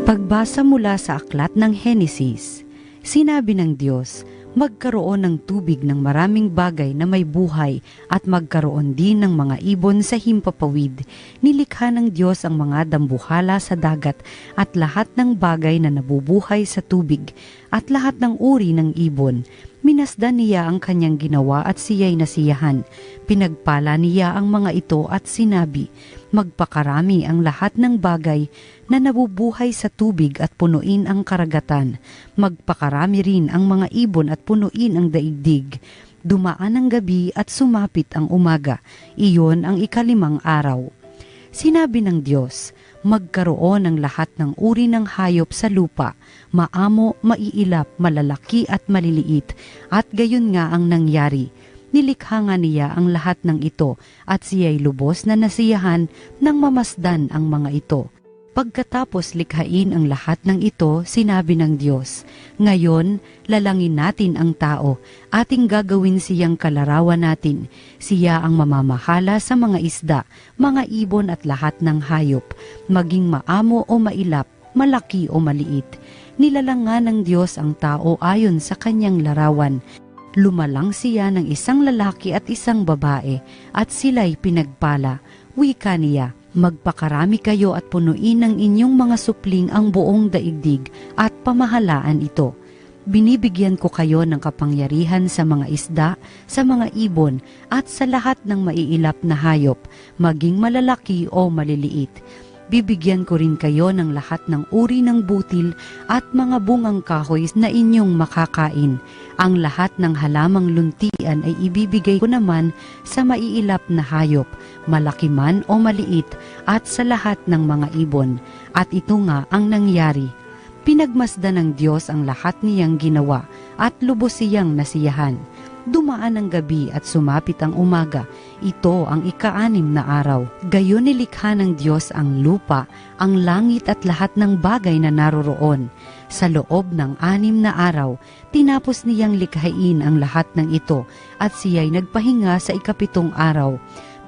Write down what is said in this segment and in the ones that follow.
Pagbasa mula sa aklat ng Henesis, sinabi ng Diyos, magkaroon ng tubig ng maraming bagay na may buhay at magkaroon din ng mga ibon sa himpapawid. Nilikha ng Diyos ang mga dambuhala sa dagat at lahat ng bagay na nabubuhay sa tubig at lahat ng uri ng ibon. Minasdan niya ang kanyang ginawa at siya'y nasiyahan. Pinagpala niya ang mga ito at sinabi, magpakarami ang lahat ng bagay na nabubuhay sa tubig at punuin ang karagatan. Magpakarami rin ang mga ibon at punuin ang daigdig. Dumaan ang gabi at sumapit ang umaga. Iyon ang ikalimang araw. Sinabi ng Diyos, magkaroon ng lahat ng uri ng hayop sa lupa, maamo, maiilap, malalaki at maliliit, at gayon nga ang nangyari. Nilikha nga niya ang lahat ng ito at siya'y lubos na nasiyahan nang mamasdan ang mga ito. Pagkatapos likhain ang lahat ng ito, sinabi ng Diyos, ngayon, lalangin natin ang tao, ating gagawin siyang kalarawan natin. Siya ang mamamahala sa mga isda, mga ibon at lahat ng hayop, maging maamo o mailap, malaki o maliit. Nilalangan ng Diyos ang tao ayon sa kanyang larawan. Lumalang siya ng isang lalaki at isang babae, at sila'y pinagpala. Wika niya, magpakarami kayo at punuin ng inyong mga supling ang buong daigdig at pamahalaan ito. Binibigyan ko kayo ng kapangyarihan sa mga isda, sa mga ibon, at sa lahat ng maiilap na hayop, maging malalaki o maliliit. Bibigyan ko rin kayo ng lahat ng uri ng butil at mga bungang kahoy na inyong makakain. Ang lahat ng halamang luntian ay ibibigay ko naman sa maiilap na hayop, malaki man o maliit, at sa lahat ng mga ibon. At ito nga ang nangyari. Pinagmasdan ng Diyos ang lahat niyang ginawa at lubos siyang nasiyahan. Dumaan ang gabi at sumapit ang umaga. Ito ang ika-6 na araw. Gayon nilikha ng Diyos ang lupa, ang langit at lahat ng bagay na naroroon. Sa loob ng 6 na araw, tinapos niyang likhain ang lahat ng ito at siya'y nagpahinga sa ika-7 araw.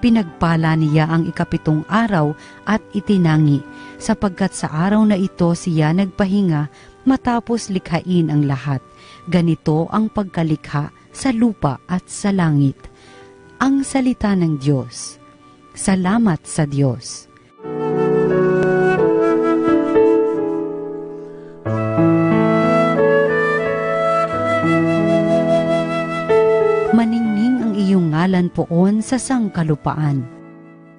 Pinagpala niya ang ika-7 araw at itinangi, sapagkat sa araw na ito siya nagpahinga matapos likhain ang lahat. Ganito ang pagkalikha sa lupa at sa langit. Ang salita ng Diyos. Salamat sa Diyos. Maningning ang iyong ngalan poon sa sangkalupaan.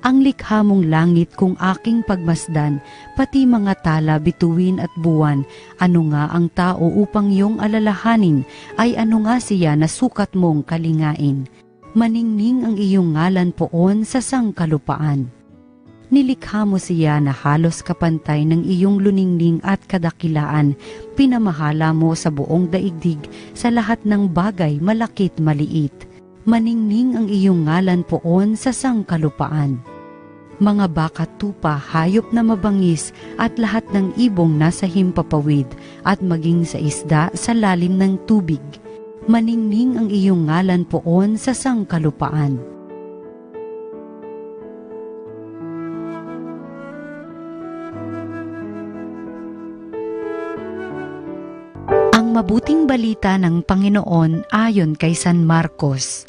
Ang likha mong langit kung aking pagmasdan, pati mga tala, bituin at buwan, ano nga ang tao upang iyong alalahanin, ay ano nga siya na sukat mong kalingain. Maningning ang iyong ngalan poon sa sangkalupaan. Nilikha mo siya na halos kapantay ng iyong luningning at kadakilaan, pinamahala mo sa buong daigdig sa lahat ng bagay malakit maliit. Maningning ang iyong ngalan poon sa sangkalupaan. Mga baka tupa, hayop na mabangis at lahat ng ibong nasa himpapawid at maging sa isda sa lalim ng tubig. Maningning ang iyong ngalan poon sa sangkalupaan. Ang mabuting balita ng Panginoon ayon kay San Marcos.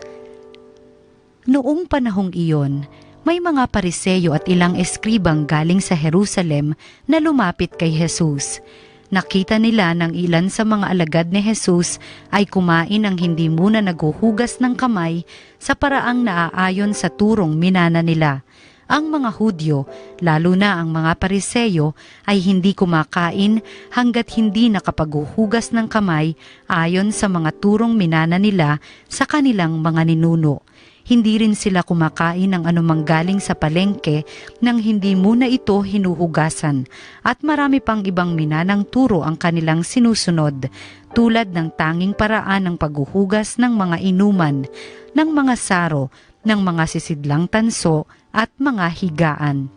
Noong panahong iyon, may mga Pariseyo at ilang eskribang galing sa Jerusalem na lumapit kay Jesus. Nakita nila ng ilan sa mga alagad ni Jesus ay kumain ng hindi muna naguhugas ng kamay sa paraang naaayon sa turong minana nila. Ang mga Hudyo, lalo na ang mga Pariseyo, ay hindi kumakain hanggat hindi nakapaghuhugas ng kamay ayon sa mga turong minana nila sa kanilang mga ninuno. Hindi rin sila kumakain ng anumang galing sa palengke nang hindi muna ito hinuhugasan, at marami pang ibang minanang turo ang kanilang sinusunod, tulad ng tanging paraan ng paghuhugas ng mga inuman, ng mga saro, ng mga sisidlang tanso at mga higaan.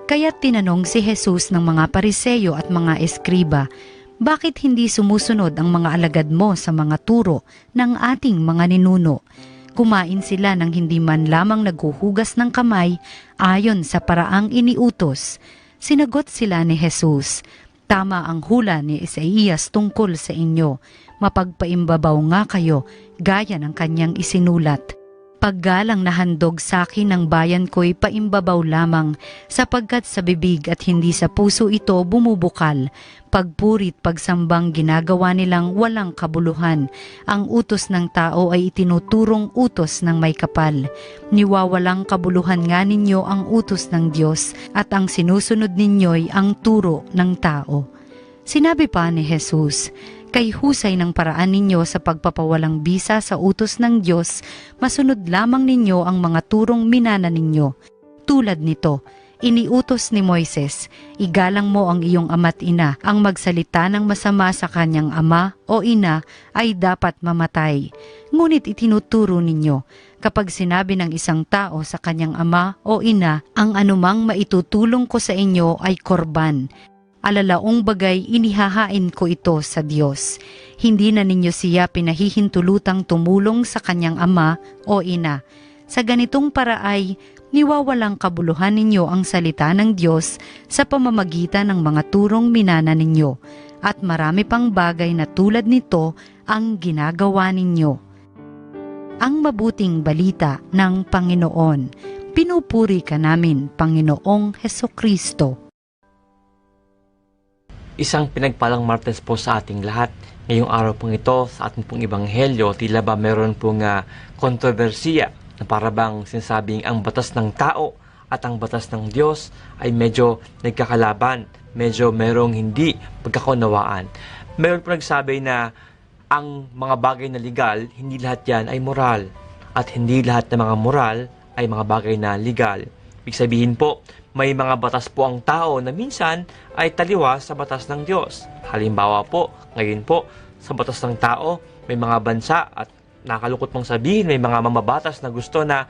Kaya tinanong si Jesus ng mga Pariseyo at mga eskriba, bakit hindi sumusunod ang mga alagad mo sa mga turo ng ating mga ninuno? Kumain sila ng hindi man lamang naghuhugas ng kamay ayon sa paraang iniutos. Sinagot sila ni Jesus, Tama ang hula ni Isaías tungkol sa inyo. Mapagpaimbabaw nga kayo, gaya ng kanyang isinulat. Paggalang na handog sa akin ng bayan ko'y paimbabaw lamang, sapagkat sa bibig at hindi sa puso ito bumubukal. Pagpurit pagsambang ginagawa nilang walang kabuluhan. Ang utos ng tao ay itinuturong utos ng may kapal. Niwawalang kabuluhan nga ninyo ang utos ng Diyos, at ang sinusunod ninyo'y ang turo ng tao. Sinabi pa ni Jesus, kay husay ng paraan ninyo sa pagpapawalang bisa sa utos ng Diyos, masunod lamang ninyo ang mga turong minana ninyo. Tulad nito, iniutos ni Moises, igalang mo ang iyong ama't ina, ang magsalita ng masama sa kanyang ama o ina ay dapat mamatay. Ngunit itinuturo ninyo, kapag sinabi ng isang tao sa kanyang ama o ina, ang anumang maitutulong ko sa inyo ay korban. Alalaong bagay inihahain ko ito sa Diyos. Hindi na ninyo siya pinahihintulutang tumulong sa kanyang ama o ina. Sa ganitong paraay, niwawalang kabuluhan ninyo ang salita ng Diyos sa pamamagitan ng mga turong minana ninyo. At marami pang bagay na tulad nito ang ginagawa ninyo. Ang mabuting balita ng Panginoon. Pinupuri ka namin, Panginoong Hesukristo. Isang pinagpalang Martes po sa ating lahat. Ngayong araw pong ito, sa ating pong ebanghelyo, tila ba meron pong kontrobersiya na parabang sinasabing ang batas ng tao at ang batas ng Diyos ay medyo nagkakalaban, medyo merong hindi pagkakaunawaan. Meron po nagsabi na ang mga bagay na legal, hindi lahat yan ay moral, at hindi lahat ng mga moral ay mga bagay na legal. Ibig sabihin po, may mga batas po ang tao na minsan ay taliwas sa batas ng Diyos. Halimbawa po, ngayon po, sa batas ng tao, may mga bansa at nakalungkot mong sabihin, may mga mamabatas na gusto na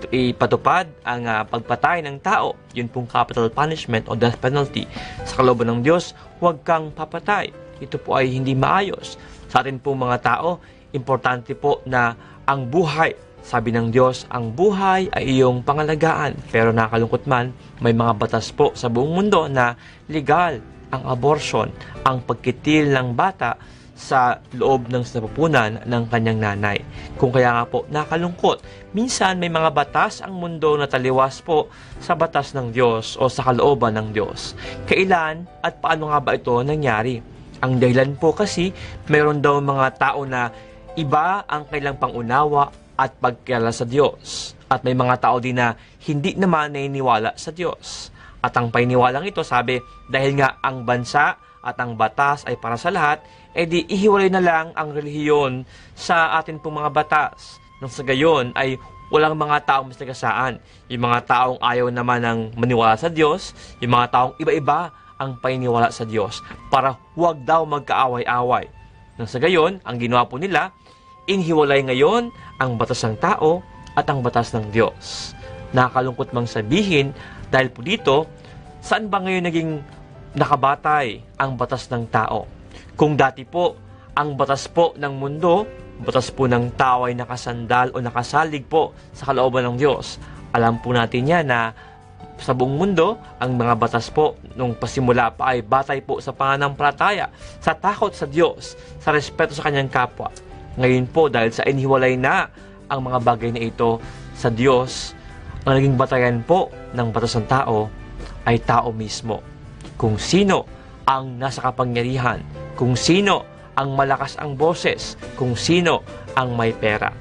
ipatupad ang pagpatay ng tao. Yun pong capital punishment o death penalty. Sa kalooban ng Diyos, huwag kang papatay. Ito po ay hindi maayos. Sa atin pong mga tao, importante po na ang buhay, sabi ng Diyos, ang buhay ay iyong pangalagaan. Pero nakalungkot man, may mga batas po sa buong mundo na legal ang abortion, ang pagkitil ng bata sa loob ng sinapupunan ng kanyang nanay. Kung kaya nga po nakalungkot, minsan may mga batas ang mundo na taliwas po sa batas ng Diyos o sa kalooban ng Diyos. Kailan at paano nga ba ito nangyari? Ang dahilan po kasi, mayroon daw mga tao na iba ang kailang pangunawa at pagkilala sa Diyos. At may mga tao din na hindi naman naniniwala sa Diyos. At ang painiwalang ito, sabi, dahil nga ang bansa at ang batas ay para sa lahat, edi ihiwalay na lang ang relihiyon sa atin pong mga batas. Nang sa gayon ay walang mga taong mas nagasaan. Yung mga taong ayaw naman ng maniwala sa Diyos, yung mga taong iba-iba ang painiwala sa Diyos para huwag daw magkaaway-away. Nang sa gayon, ang ginawa po nila, inhiwalay ngayon ang batas ng tao at ang batas ng Diyos. Nakakalungkot mang sabihin dahil po dito, saan ba ngayon naging nakabatay ang batas ng tao? Kung dati po, ang batas po ng mundo, batas po ng tao ay nakasandal o nakasalig po sa kalooban ng Diyos. Alam po natin yan na sa buong mundo, ang mga batas po nung pasimula pa ay batay po sa pananampalataya, sa takot sa Diyos, sa respeto sa kanyang kapwa. Ngayon po, dahil sa inhiwalay na ang mga bagay na ito sa Diyos, ang naging batayan po ng batas ng tao ay tao mismo. Kung sino ang nasa kapangyarihan, kung sino ang malakas ang boses, kung sino ang may pera.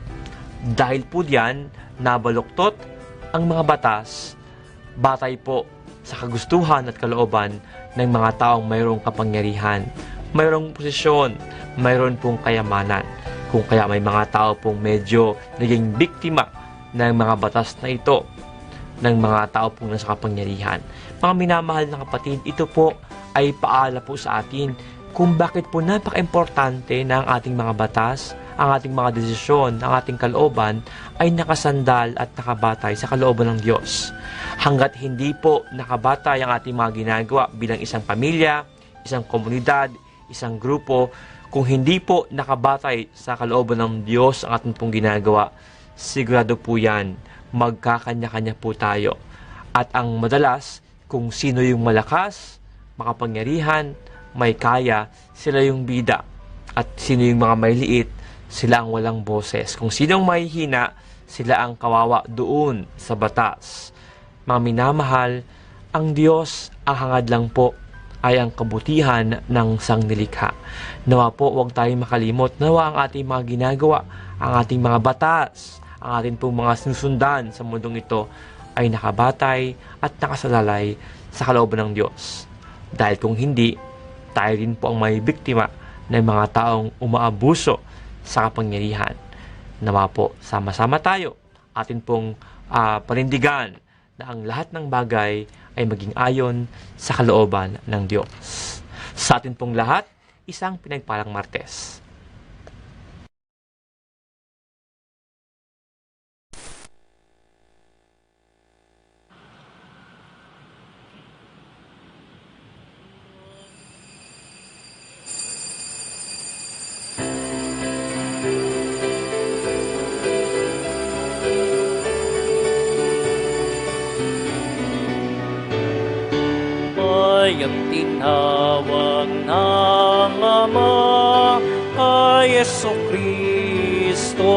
Dahil po diyan, nabaluktot ang mga batas, batay po sa kagustuhan at kalooban ng mga taong mayroong kapangyarihan, mayroong posisyon, mayroon pong kayamanan. Kung kaya may mga tao pong medyo naging biktima ng mga batas na ito, ng mga tao pong nasa kapangyarihan. Mga minamahal na kapatid, ito po ay paala po sa atin kung bakit po napaka-importante na ang ating mga batas, ang ating mga desisyon, ang ating kalooban ay nakasandal at nakabatay sa kalooban ng Diyos. Hanggat hindi po nakabatay ang ating mga ginagawa bilang isang pamilya, isang komunidad, isang grupo, kung hindi po nakabatay sa kalooban ng Diyos ang ating pong ginagawa, sigurado po yan, magkakanya-kanya po tayo. At ang madalas, kung sino yung malakas, makapangyarihan, may kaya, sila yung bida. At sino yung mga may liit, sila ang walang boses. Kung sinong may hina, sila ang kawawa doon sa batas. Mga minamahal, ang Diyos, ang hangad lang po ay ang kabutihan ng sangnilikha. Nawa po, huwag tayong makalimot. Nawa ang ating mga ginagawa, ang ating mga batas, ang ating pong mga sinusundan sa mundong ito ay nakabatay at nakasalalay sa kalooban ng Diyos. Dahil kung hindi, tayo rin po ang may biktima ng mga taong umaabuso sa kapangyarihan. Nawa po, sama-sama tayo atin pong panindigan na ang lahat ng bagay ay maging ayon sa kalooban ng Diyos. Sa atin pong lahat, isang pinagpalang Martes. Ang tinawag ng Ama ay Jesucristo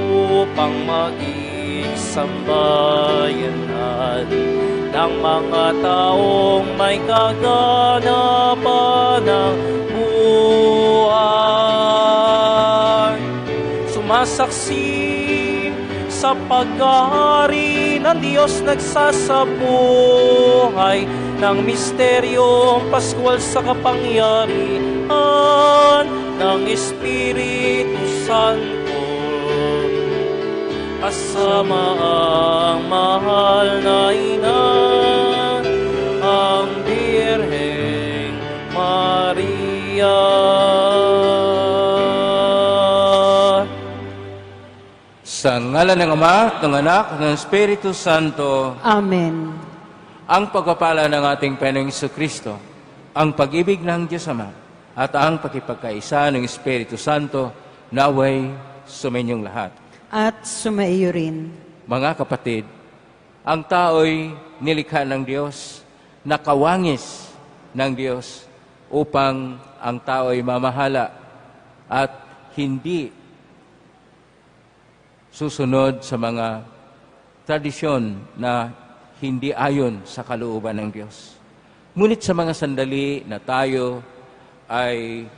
upang maging sambayanan ng mga taong may kaganapan ng buhay. Sumasaksi sa paghahari ng Diyos nagsasabuhay ng misteryong Pascual sa kapangyarihan ng Espiritu Santo. Kasama ang mahal na ina, ang Birheng Maria. Sa ngalan ng Ama, ng Anak, at ng Espiritu Santo. Amen. Ang pagpapala ng ating Panginoong Kristo, ang pag-ibig ng Diyos Ama, at ang pakipagkaisa ng Espiritu Santo, naway suminyong lahat. At sumaiyo rin. Mga kapatid, ang tao'y nilikha ng Diyos, nakawangis ng Diyos, upang ang tao'y mamahala at hindi susunod sa mga tradisyon na hindi ayon sa kalooban ng Diyos. Ngunit sa mga sandali na tayo ay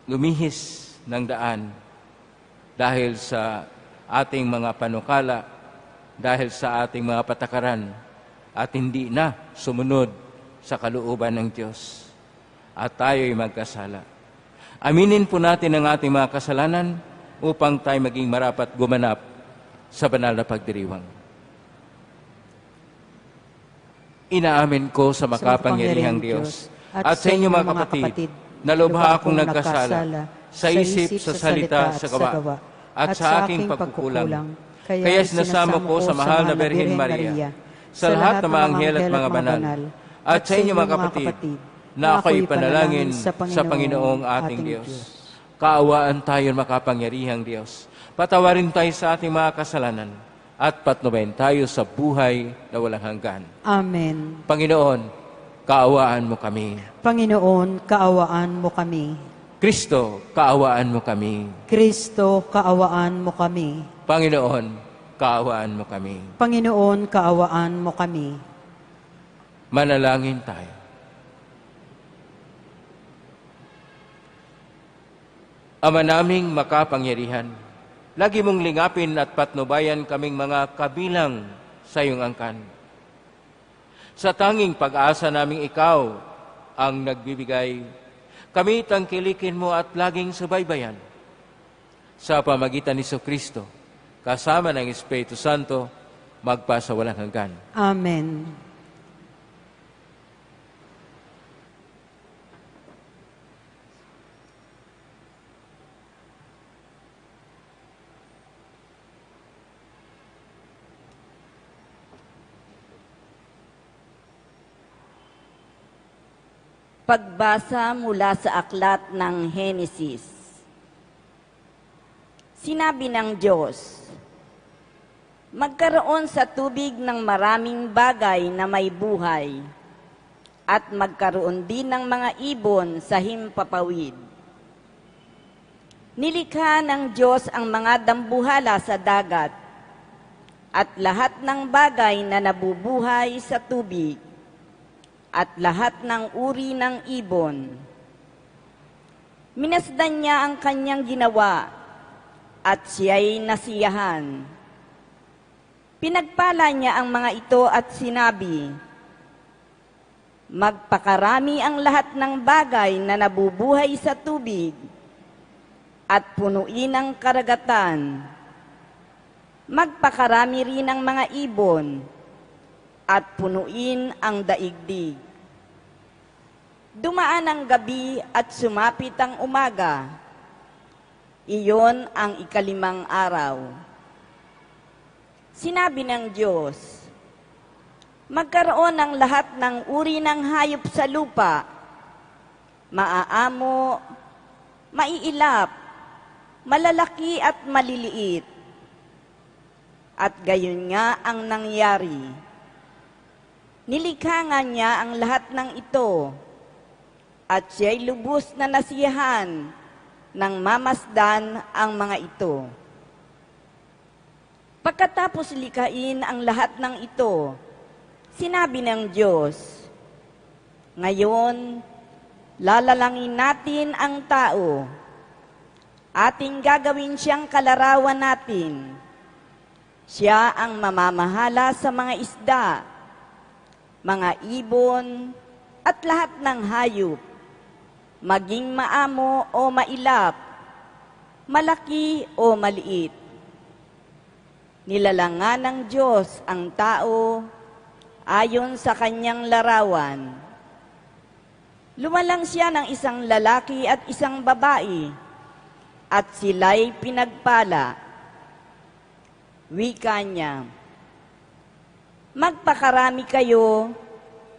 lumihis ng daan dahil sa ating mga panukala, dahil sa ating mga patakaran, at hindi na sumunod sa kalooban ng Diyos, at tayo'y magkasala. Aminin po natin ang ating mga kasalanan upang tayo maging marapat gumanap sa banal na pagdiriwang. Inaamin ko sa makapangyarihang Diyos at sa inyo mga kapatid, na lubha akong nagkasala sa isip, sa salita, sa gawa, at sa aking pagkukulang. Kaya sinasamo ko sa mahal na Birhen Maria, sa lahat ng mga anghel at mga banal, at sa inyo mga kapatid, na ako'y panalangin sa Panginoong ating Diyos. Kaawaan tayo makapangyarihang Diyos. Patawarin tayo sa ating mga kasalanan at patnubayan tayo sa buhay na walang hanggan. Amen. Panginoon, kaawaan mo kami. Panginoon, kaawaan mo kami. Kristo, kaawaan mo kami. Kristo, kaawaan mo kami. Panginoon, kaawaan mo kami. Panginoon, kaawaan mo kami. Manalangin tayo. Ama naming makapangyarihan, lagi mong lingapin at patnubayan kaming mga kabilang sa iyong angkan. Sa tanging pag-asa naming ikaw ang nagbibigay, kami tangkilikin mo at laging subaybayan. Sa pamagitan ni Kristo, kasama ng Espiritu Santo, magpasa walang hanggan. Amen. Pagbasa mula sa aklat ng Henesis. Sinabi ng Diyos, magkaroon sa tubig ng maraming bagay na may buhay, at magkaroon din ng mga ibon sa himpapawid. Nilikha ng Diyos ang mga dambuhala sa dagat at lahat ng bagay na nabubuhay sa tubig at lahat ng uri ng ibon. Minasdan niya ang kanyang ginawa at siya'y nasiyahan. Pinagpala niya ang mga ito at sinabi, magpakarami ang lahat ng bagay na nabubuhay sa tubig at punuin ang karagatan. Magpakarami rin ang mga ibon at punuin ang daigdig. Dumaan ang gabi at sumapit ang umaga. Iyon ang ikalimang araw. Sinabi ng Diyos, magkaroon ng lahat ng uri ng hayop sa lupa, maaamo, maiilap, malalaki at maliliit. At gayon nga ang nangyari. Nilikha nga niya ang lahat ng ito, at siya'y lubos na nasiyahan nang mamasdan ang mga ito. Pagkatapos likhain ang lahat ng ito, sinabi ng Diyos, ngayon, lalalangin natin ang tao. Ating gagawin siyang kalarawan natin. Siya ang mamamahala sa mga isda, mga ibon, at lahat ng hayop, maging maamo o mailap, malaki o maliit. Nilalangan ng Diyos ang tao ayon sa kanyang larawan. Lumalang siya ng isang lalaki at isang babae, at sila'y pinagpala. Wika niya, magpakarami kayo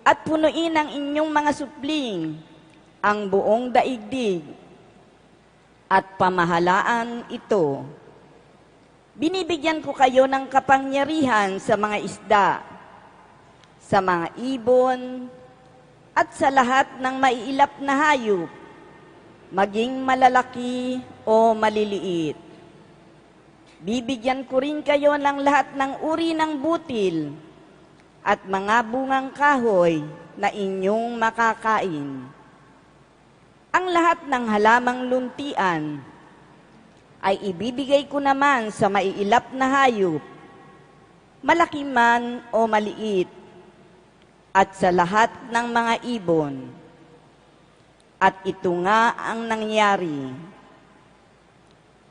at punuin ang inyong mga supling ang buong daigdig at pamahalaan ito. Binibigyan ko kayo ng kapangyarihan sa mga isda, sa mga ibon, at sa lahat ng maiilap na hayop, maging malalaki o maliliit. Bibigyan ko rin kayo ng lahat ng uri ng butil at mga bungang kahoy na inyong makakain. Ang lahat ng halamang luntian ay ibibigay ko naman sa maiilap na hayop, malaki man o maliit, at sa lahat ng mga ibon. At ito nga ang nangyari.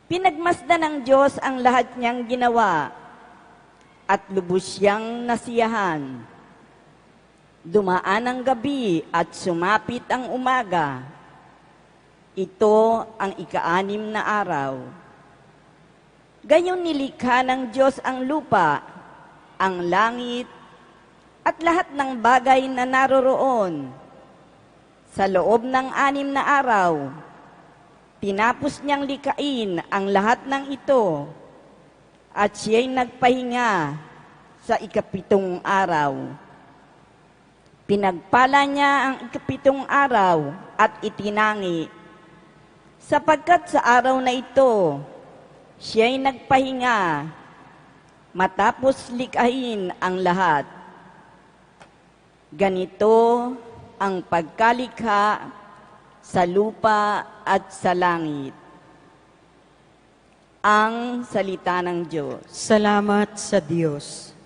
Pinagmasdan ng Diyos ang lahat niyang ginawa, at lubos siyang nasiyahan. Dumaan ang gabi at sumapit ang umaga. Ito ang ika-6 na araw. Gayon nilikha ng Diyos ang lupa, ang langit, at lahat ng bagay na naroroon. Sa loob ng 6 na araw, tinapos niyang likain ang lahat ng ito, at siya'y nagpahinga sa ika-7 araw. Pinagpala niya ang ika-7 araw at itinangi, sapagkat sa araw na ito, siya'y nagpahinga matapos likain ang lahat. Ganito ang pagkalikha sa lupa at sa langit. Ang salita ng Diyos. Salamat sa Diyos.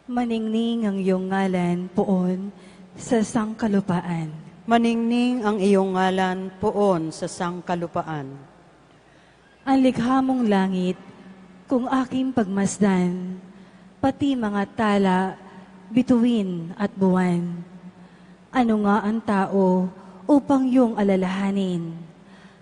Maningning ang iyong ngalan, poon, sa sangkalupaan. Maningning ang iyong ngalan poon sa sangkalupaan. Ang likha mong langit, kung aking pagmasdan, pati mga tala, bituin at buwan. Ano nga ang tao upang iyong alalahanin?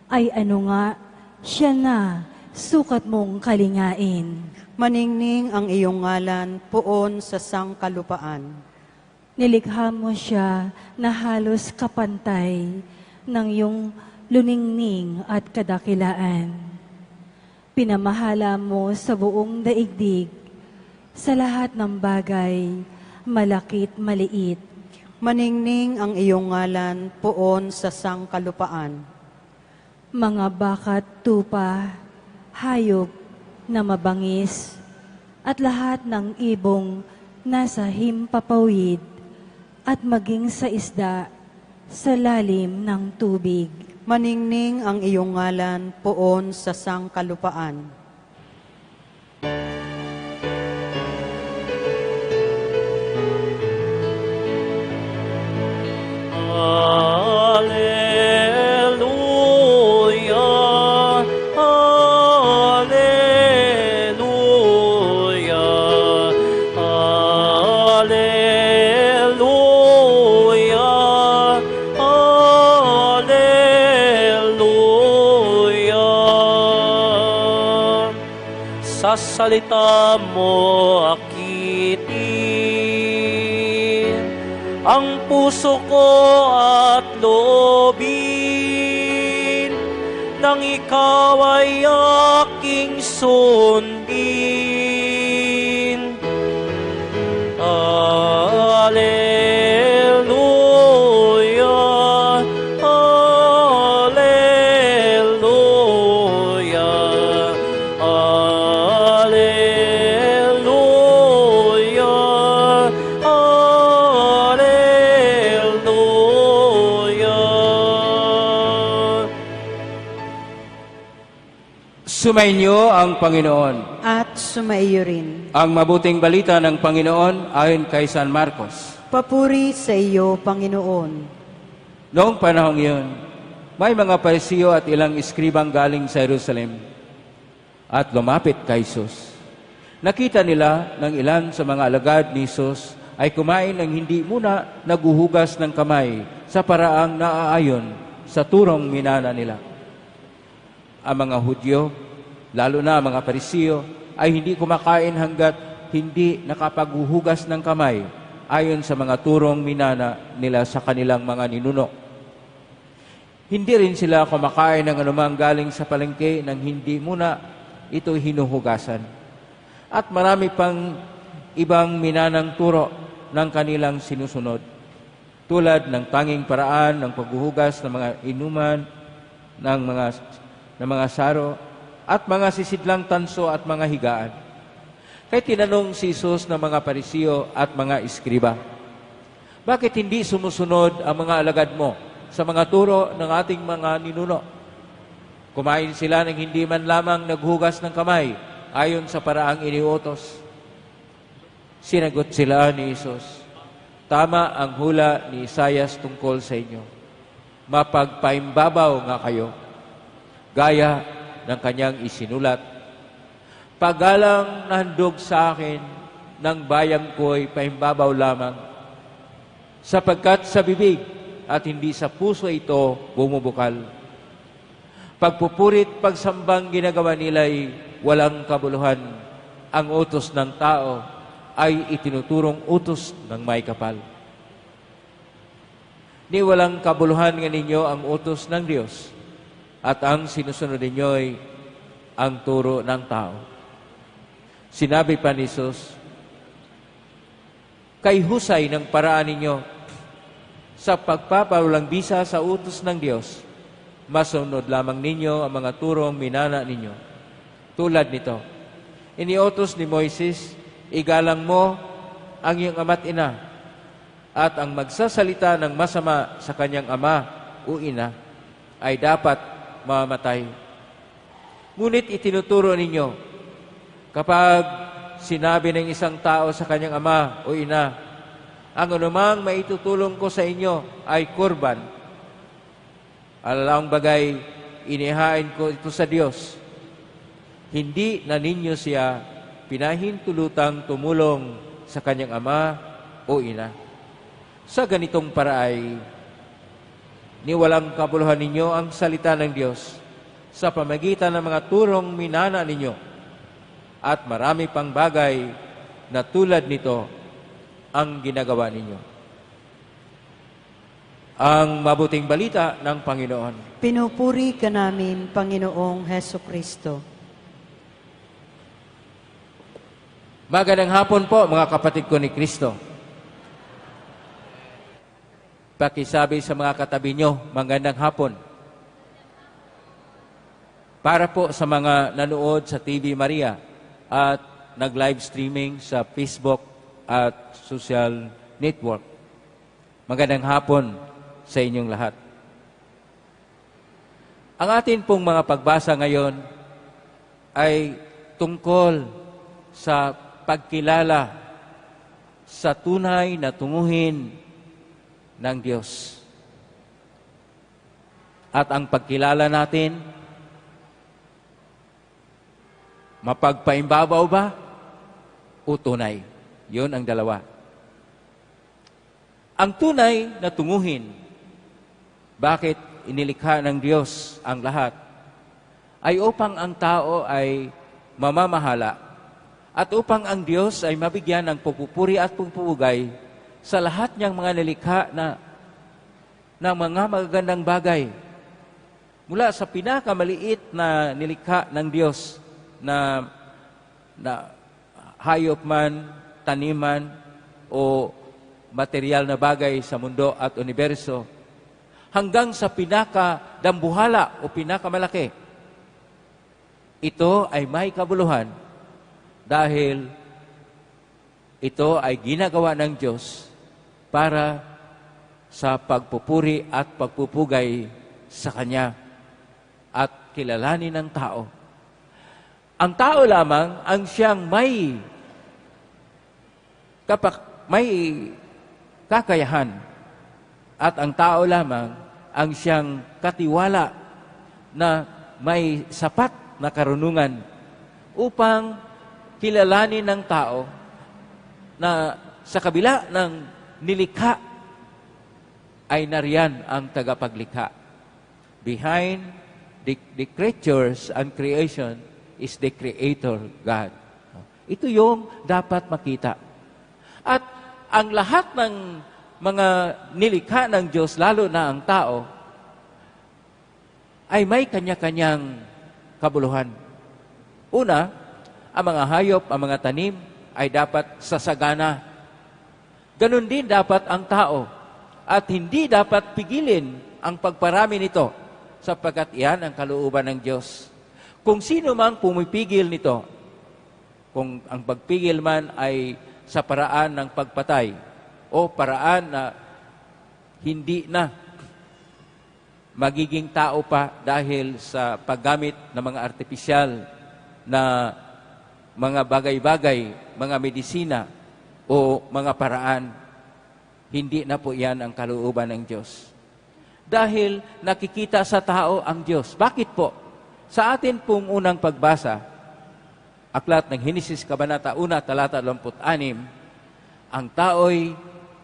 ay ano nga, siya na, sukat mong kalingain. Maningning ang iyong ngalan poon sa sangkalupaan. Nilikha mo siya na halos kapantay ng iyong luningning at kadakilaan. Pinamahala mo sa buong daigdig, sa lahat ng bagay, malakit maliit. Maningning ang iyong ngalan poon sa sangkalupaan. Mga bakat tupa, hayop na mabangis, at lahat ng ibong nasa himpapawid, at maging sa isda sa lalim ng tubig. Maningning ang iyong ngalan poon sa sangkalupaan. Hallelujah, hallelujah, hallelujah, hallelujah. Sa salita mo akitin ang puso ko at loobin, nang ikaw ay aking sundin. Hallelujah, hallelujah, hallelujah, hallelujah. Sumainyo ang Panginoon. At sumaiyo rin. Ang mabuting balita ng Panginoon ayon kay San Marcos. Papuri sa iyo, Panginoon. Noong panahong iyon, may mga Parisiyo at ilang iskribang galing sa Jerusalem at lumapit kay Jesus. Nakita nila ng ilan sa mga alagad ni Jesus ay kumain ng hindi muna naguhugas ng kamay sa paraang naaayon sa turong minana nila. Ang mga Hudyo, lalo na mga Parisiyo, ay hindi kumakain hanggat hindi nakapaghuhugas ng kamay ayon sa mga turong minana nila sa kanilang mga ninuno. Hindi rin sila kumakain ng anumang galing sa palengke nang hindi muna ito hinuhugasan. At marami pang ibang minanang turo ng kanilang sinusunod, tulad ng tanging paraan ng paghuhugas ng mga inuman, ng mga saro, at mga sisidlang tanso at mga higaan. Kaya tinanong si Jesus ng mga Parisiyo at mga iskriba, bakit hindi sumusunod ang mga alagad mo sa mga turo ng ating mga ninuno? Kumain sila ng hindi man lamang naghugas ng kamay ayon sa paraang iniutos. Sinagot sila ni Jesus, tama ang hula ni Isaias tungkol sa inyo. Mapagpaimbabaw nga kayo, gaya ng kanyang isinulat. Pagalang nahandog sa akin ng bayang ko'y paimbabaw lamang, sapagkat sa bibig at hindi sa puso ito bumubukal. Pagpupurit, pagsambang ginagawa nila'y walang kabuluhan. Ang utos ng tao ay itinuturong utos ng may kapal. Ni walang kabuluhan nga ninyo ang utos ng Diyos, at ang sinusunod ninyo'y ang turo ng tao. Sinabi pa ni Jesus, kay husay ng paraan ninyo sa pagpapawalang bisa sa utos ng Diyos, masunod lamang ninyo ang mga turong minana ninyo. Tulad nito, iniutos ni Moises, igalang mo ang iyong ama't ina, at ang magsasalita ng masama sa kanyang ama o ina ay dapat mamatay. Ngunit itinuturo ninyo, kapag sinabi ng isang tao sa kanyang ama o ina, ang anumang maitutulong ko sa inyo ay kurban, alalang bagay, inihain ko ito sa Diyos. Hindi na ninyo siya pinahintulutang tumulong sa kanyang ama o ina. Sa ganitong paraay, Niwalang kabuluhan ninyo ang salita ng Diyos sa pamagitan ng mga turong minana ninyo at marami pang bagay na tulad nito ang ginagawa ninyo. Ang mabuting balita ng Panginoon. Pinupuri ka namin, Panginoong Heso Kristo. Magandang hapon po, mga kapatid ko ni Kristo. Pakisabi sa mga katabi nyo, magandang hapon. Para po sa mga nanood sa TV Maria at nag-live streaming sa Facebook at social network, magandang hapon sa inyong lahat. Ang atin pong mga pagbasa ngayon ay tungkol sa pagkilala sa tunay na tunguhin ng Diyos. At ang pagkilala natin, mapagpaimbabaw ba o tunay? Yun ang dalawa. Ang tunay na tunguhin, bakit inilikha ng Diyos ang lahat, ay upang ang tao ay mamamahala at upang ang Diyos ay mabigyan ng pupupuri at pupugay sa lahat niyang mga nilikha na mga magagandang bagay. Mula sa pinakamaliit na nilikha ng Diyos na hayop man, taniman, o material na bagay sa mundo at universo, hanggang sa pinakadambuhala o pinakamalaki. Ito ay may kabuluhan dahil ito ay ginagawa ng Diyos para sa pagpupuri at pagpupugay sa Kanya at kilalanin ng tao. Ang tao lamang ang siyang may kakayahan at ang tao lamang ang siyang katiwala na may sapat na karunungan upang kilalanin ng tao na sa kabila ng nilikha ay nariyan ang tagapaglikha. Behind the creatures and creation is the Creator God. Ito yung dapat makita. At ang lahat ng mga nilikha ng Diyos, lalo na ang tao, ay may kanya-kanyang kabuluhan. Una, ang mga hayop, ang mga tanim, ay dapat sasagana. Ganon din dapat ang tao. At hindi dapat pigilin ang pagparami nito, sapagkat iyan ang kalooban ng Diyos. Kung sino mang pumipigil nito, kung ang pagpigil man ay sa paraan ng pagpatay, o paraan na hindi na magiging tao pa dahil sa paggamit ng mga artipisyal na mga bagay-bagay, mga medisina o mga paraan, hindi na po yan ang kalooban ng Diyos. Dahil nakikita sa tao ang Diyos. Bakit po? Sa atin pong unang pagbasa, aklat ng Henesis, Kabanata 1, talata 26, ang tao'y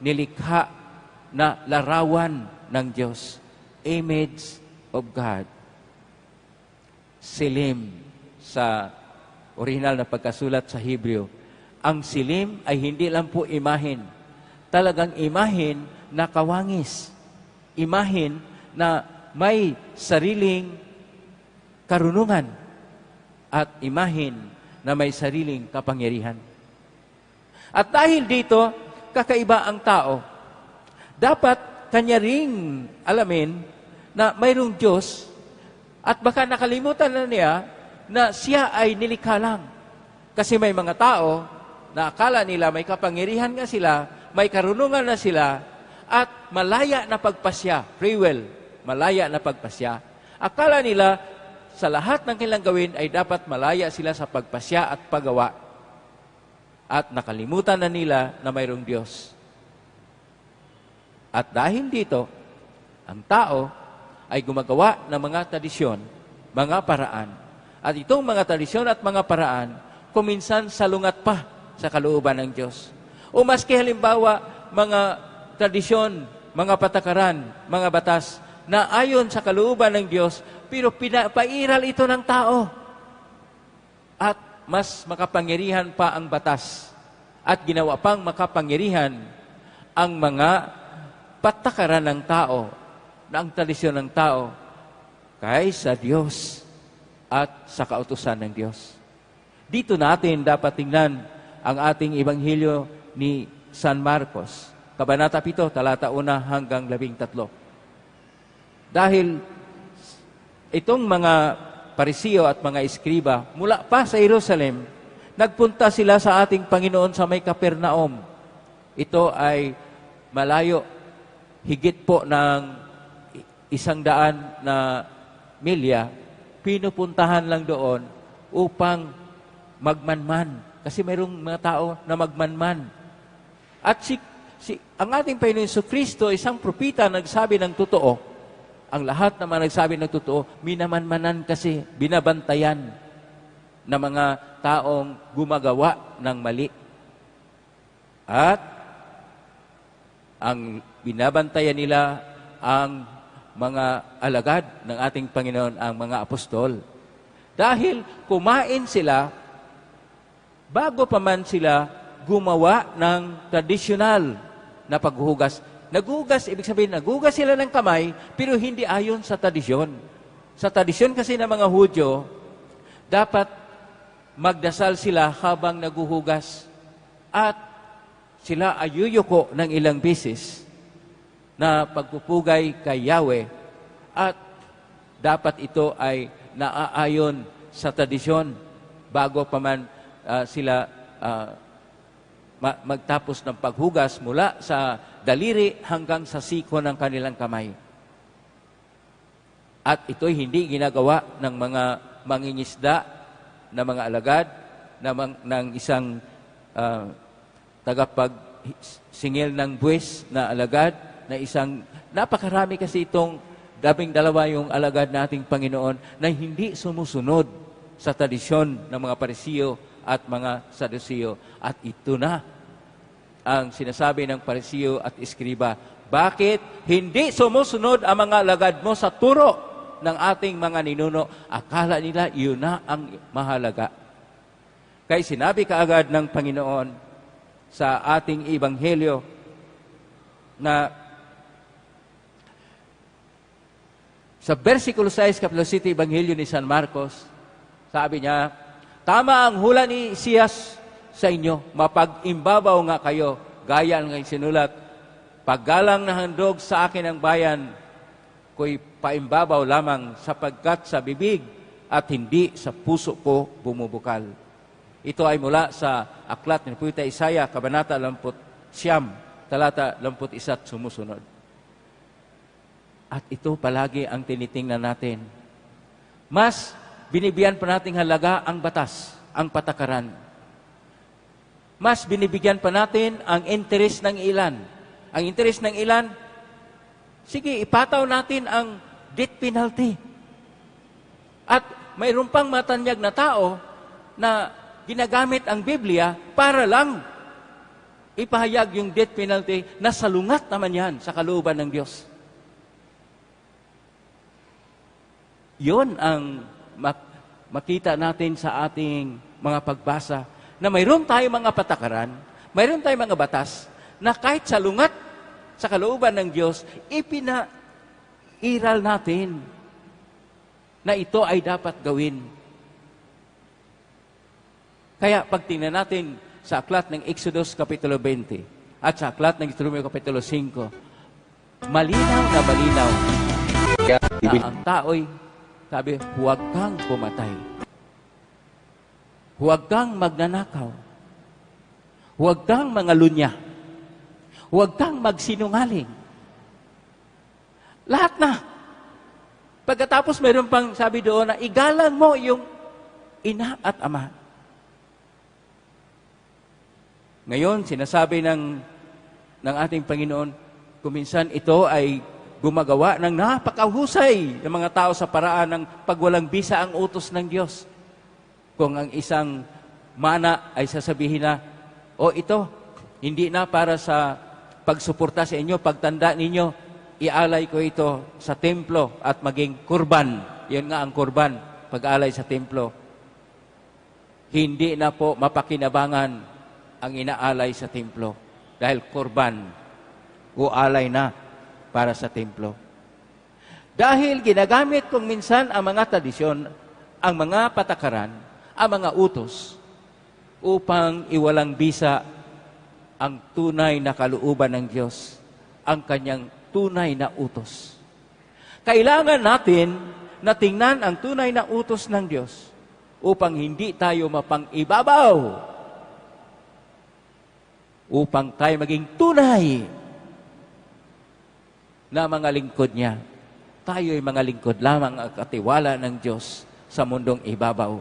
nilikha na larawan ng Diyos. Image of God. Silim sa original na pagkasulat sa Hebreo. Ang silim ay hindi lang po imahin. Talagang imahin na kawangis. Imahin na may sariling karunungan. At imahin na may sariling kapangyarihan. At dahil dito, kakaiba ang tao. Dapat kanya ring alamin na mayroong Diyos at baka nakalimutan na niya na siya ay nilikha lang. Kasi may mga tao na akala nila may kapangyarihan nga sila, may karunungan na sila, at malaya na pagpasya, free will, malaya na pagpasya. Akala nila sa lahat ng kailang gawin ay dapat malaya sila sa pagpasya at paggawa. At nakalimutan na nila na mayroong Diyos. At dahil dito, ang tao ay gumagawa ng mga tradisyon, mga paraan. At itong mga tradisyon at mga paraan, kuminsan salungat pa sa kalooban ng Diyos. O maski halimbawa, mga tradisyon, mga patakaran, mga batas na ayon sa kalooban ng Diyos, pero pinapairal ito ng tao. At mas makapangyarihan pa ang batas. At ginawa pang makapangyarihan ang mga patakaran ng tao, na ang tradisyon ng tao, kaysa Diyos at sa kautusan ng Diyos. Dito natin dapat tingnan ang ating Ebanghelyo ni San Marcos, Kabanata 7, talata 1 hanggang 13. Dahil itong mga Parisiyo at mga Eskriba, mula pa sa Jerusalem, nagpunta sila sa ating Panginoon sa may Capernaum. Ito ay malayo, higit po ng 100 na milya, pinupuntahan lang doon upang magmanman. Kasi mayroong mga tao na magmanman. At ang ating Panginoon Jesucristo, isang propita, nagsabi ng totoo. Ang lahat naman nagsabi ng totoo, minamanmanan kasi, binabantayan ng mga taong gumagawa ng mali. At ang binabantayan nila ang mga alagad ng ating Panginoon, ang mga apostol. Dahil kumain sila, bago pa man sila gumawa ng tradisyonal na paghuhugas. Naghugas, ibig sabihin, naghugas sila ng kamay, pero hindi ayon sa tradisyon. Sa tradisyon kasi ng mga Hudyo, dapat magdasal sila habang naghuhugas. At sila ay yuyuko ng ilang beses na pagpupugay kay Yahweh. At dapat ito ay naaayon sa tradisyon bago pa man sila magtapos ng paghugas mula sa daliri hanggang sa siko ng kanilang kamay. At ito'y hindi ginagawa ng mga mangingisda na mga alagad, ng isang tagapagsingil ng buwis na alagad, na isang, napakarami kasi itong 12 yung alagad nating Panginoon na hindi sumusunod sa tradisyon ng mga Parisiyo at mga Sadusiyo. At ito na ang sinasabi ng Parisiyo at Eskriba. Bakit hindi sumusunod ang mga alagad mo sa turo ng ating mga ninuno? Akala nila yun na ang mahalaga. Kaya sinabi kaagad ng Panginoon sa ating Ebanghelyo na sa versikulo 6, Kapitulo 7, Ebanghelyo ni San Marcos, sabi niya, tama ang hula ni Isaias sa inyo, mapag-imbabaw nga kayo, gaya ng sinulat, paggalang na handog sa akin ang bayan, ko'y paimbabaw lamang sapagkat sa bibig at hindi sa puso ko bumubukal. Ito ay mula sa aklat ni Propeta Isaiah, Kabanata 9, talata 21 at sumusunod. At ito palagi ang tinitingnan natin. Mas binibigyan pa nating halaga ang batas, ang patakaran. Mas binibigyan pa natin ang interes ng ilan. Ang interes ng ilan, sige, ipataw natin ang death penalty. At mayroon pang matanyag na tao na ginagamit ang Biblia para lang ipahayag yung death penalty na salungat naman yan sa kalooban ng Diyos. Yon ang makita natin sa ating mga pagbasa na mayroon tayong mga patakaran, mayroon tayong mga batas na kahit salungat sa kalooban ng Diyos, ipinairal natin na ito ay dapat gawin. Kaya pag tingnan natin sa aklat ng Exodus Kapitulo 20 at sa aklat ng Deuteronomio Kapitulo 5, malinaw na malinaw na ang tao'y sabi, huwag kang pumatay. Huwag kang magnanakaw. Huwag kang mangalunya. Huwag kang magsinungaling. Lahat na. Pagkatapos mayroon pang sabi doon na igalang mo yung ina at ama. Ngayon, sinasabi ng ating Panginoon, kuminsan ito ay gumagawa ng napakahusay ng mga tao sa paraan ng pagwalang bisa ang utos ng Diyos. Kung ang isang mana ay sasabihin na, ito, hindi na para sa pagsuporta sa inyo, pagtanda ninyo, ialay ko ito sa templo at maging kurban. Yun nga ang kurban, pag-alay sa templo. Hindi na po mapakinabangan ang inaalay sa templo dahil kurban o alay na para sa templo. Dahil ginagamit kong minsan ang mga tradisyon, ang mga patakaran, ang mga utos upang iwalang bisa ang tunay na kalooban ng Diyos, ang kanyang tunay na utos. Kailangan natin na tingnan ang tunay na utos ng Diyos upang hindi tayo mapang-ibabaw, upang tayo maging tunay na mga lingkod niya. Tayo ay mga lingkod lamang at katiwala ng Diyos sa mundong ibabaw.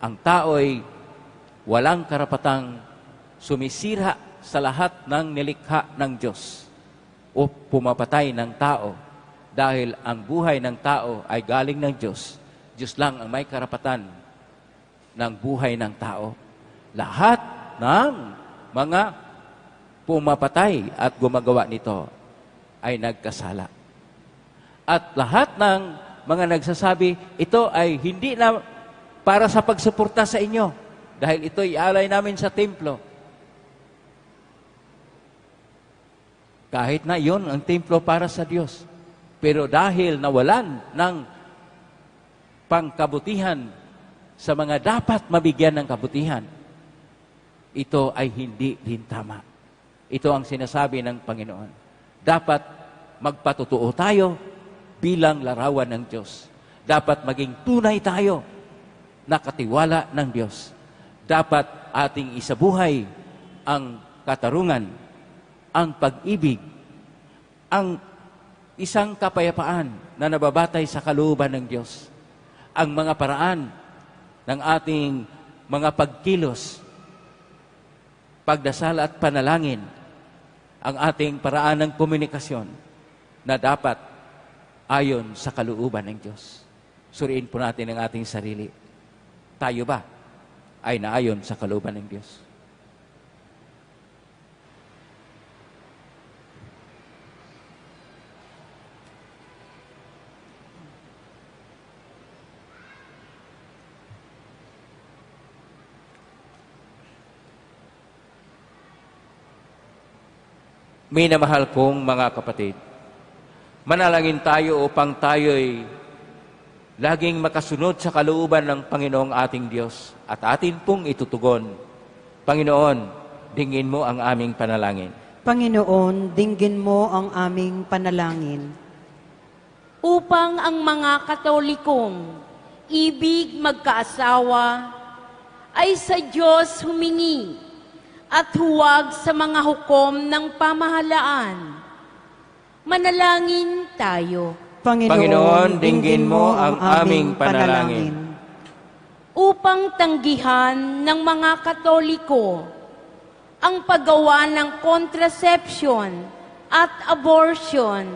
Ang tao ay walang karapatang sumisira sa lahat ng nilikha ng Diyos o pumapatay ng tao dahil ang buhay ng tao ay galing ng Diyos. Diyos lang ang may karapatan ng buhay ng tao. Lahat ng mga pumapatay at gumagawa nito ay nagkasala. At lahat ng mga nagsasabi, ito ay hindi na para sa pagsuporta sa inyo dahil ito ialay namin sa templo. Kahit na yon ang templo para sa Diyos. Pero dahil nawalan ng pangkabutihan sa mga dapat mabigyan ng kabutihan, ito ay hindi din tama. Ito ang sinasabi ng Panginoon. Dapat magpatotoo tayo bilang larawan ng Diyos. Dapat maging tunay tayo na katiwala ng Diyos. Dapat ating isabuhay ang katarungan, ang pag-ibig, ang isang kapayapaan na nababatay sa kalooban ng Diyos. Ang mga paraan ng ating mga pagkilos, pagdasal at panalangin, ang ating paraan ng komunikasyon na dapat ayon sa kalooban ng Diyos. Suriin po natin ang ating sarili. Tayo ba ay naayon sa kalooban ng Diyos? Minamahal kong mga kapatid, manalangin tayo upang tayo'y laging makasunod sa kalooban ng Panginoong ating Diyos at atin pong itutugon. Panginoon, dinggin mo ang aming panalangin. Panginoon, dinggin mo ang aming panalangin. Upang ang mga Katolikong ibig magkaasawa ay sa Diyos humingi at huwag sa mga hukom ng pamahalaan. Manalangin tayo. Panginoon, dinggin mo ang aming panalangin. Upang tanggihan ng mga Katoliko ang paggawa ng contraception at abortion,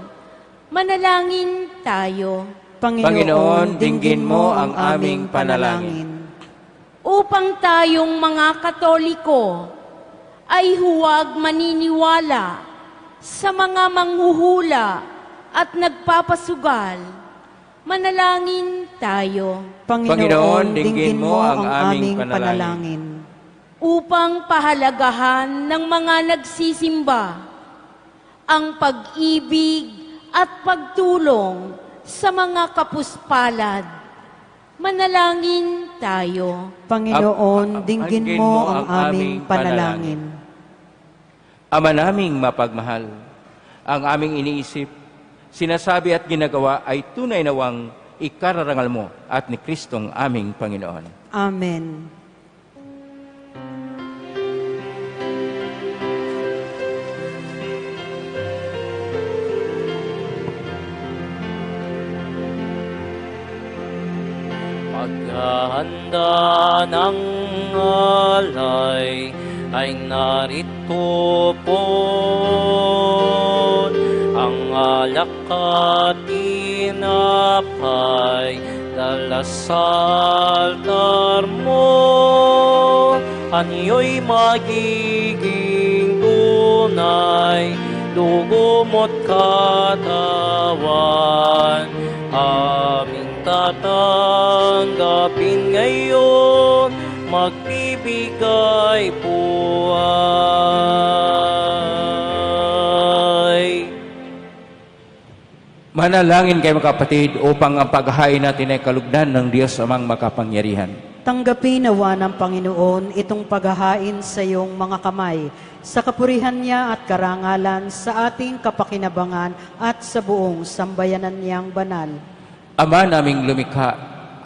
manalangin tayo. Panginoon, dinggin mo ang aming panalangin. Upang tayong mga Katoliko ay huwag maniniwala sa mga manghuhula at nagpapasugal, manalangin tayo. Panginoon, dinggin mo ang aming panalangin. Upang pahalagahan ng mga nagsisimba ang pag-ibig at pagtulong sa mga kapuspalad, manalangin tayo. Panginoon, dinggin mo ang aming panalangin. Ama naming mapagmahal, ang aming iniisip, sinasabi at ginagawa ay tunay nawang ikararangal mo at ni Kristong aming Panginoon. Amen. Paghahanda ng alay ay narito po ang alak at tinapay dala sa altar mo. Anyo'y magiging tunay lugomot katawan, aming tatanggapin ngayon, magbibigay buhay. Manalangin kayo mga kapatid upang ang paghahain natin ay kalugdan ng Diyos amang makapangyarihan. Tanggapin nawa ng Panginoon itong paghahain sa iyong mga kamay, sa kapurihan niya at karangalan, sa ating kapakinabangan at sa buong sambayanan niyang banal. Ama naming lumikha,